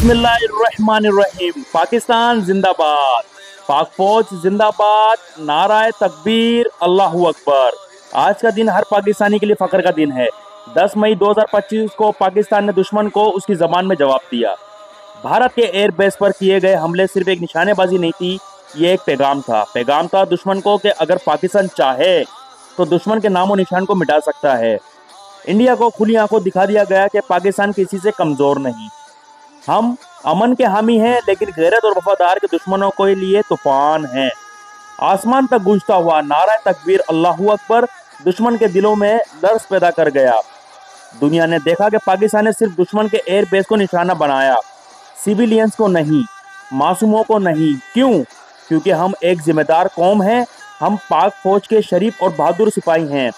बिस्मिल्लाहिर्रहमानिर्रहीम। पाकिस्तान जिंदाबाद, पाक फौज जिंदाबाद, नाराए तकबीर, अल्लाहू अकबर। आज का दिन हर पाकिस्तानी के लिए फख्र का दिन है। 10 मई 2025 को पाकिस्तान ने दुश्मन को उसकी जबान में जवाब दिया। भारत के एयर बेस पर किए गए हमले सिर्फ एक निशानेबाजी नहीं थी, ये एक पैगाम था दुश्मन को कि अगर पाकिस्तान चाहे तो दुश्मन के नामो निशान को मिटा सकता है। इंडिया को खुली आंखों दिखा दिया गया कि पाकिस्तान किसी से कमजोर नहीं। हम अमन के हामी हैं, लेकिन गैरत और वफादार के दुश्मनों के लिए तूफान हैं। आसमान तक गूंजता हुआ नारा तकबीर अल्लाहू अकबर दुश्मन के दिलों में दर्द पैदा कर गया। दुनिया ने देखा कि पाकिस्तान ने सिर्फ दुश्मन के एयर बेस को निशाना बनाया, सिविलियंस को नहीं, मासूमों को नहीं। क्यों? क्योंकि हम एक जिम्मेदार कौम हैं। हम पाक फौज के शरीफ और बहादुर सिपाही हैं।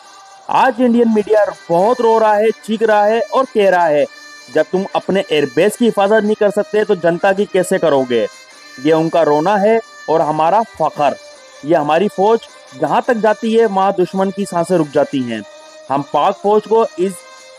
आज इंडियन मीडिया बहुत रो रहा है, चीख रहा है और कह रहा है, जब तुम अपने एयरबेस की हिफाजत नहीं कर सकते तो जनता की कैसे करोगे। ये उनका रोना है और हमारा फख्र। ये हमारी फौज जहाँ तक जाती है वहाँ दुश्मन की सांसें रुक जाती हैं। हम पाक फौज को इस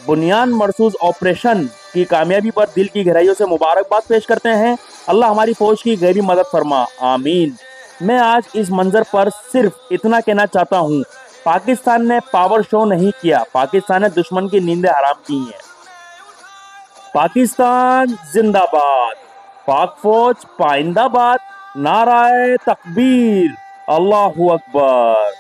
बुनियाद मरसूस ऑपरेशन की कामयाबी पर दिल की गहराइयों से मुबारकबाद पेश करते हैं। अल्लाह हमारी फौज की गहरी मदद फरमा, आमीन। मैं आज इस मंजर पर सिर्फ इतना कहना चाहता हूँ, पाकिस्तान ने पावर शो नहीं किया, पाकिस्तान ने दुश्मन की नींदें हराम की हैं। पाकिस्तान जिंदाबाद, पाक फौज पाइंदाबाद, नाराए तकबीर, अल्लाहू अकबर।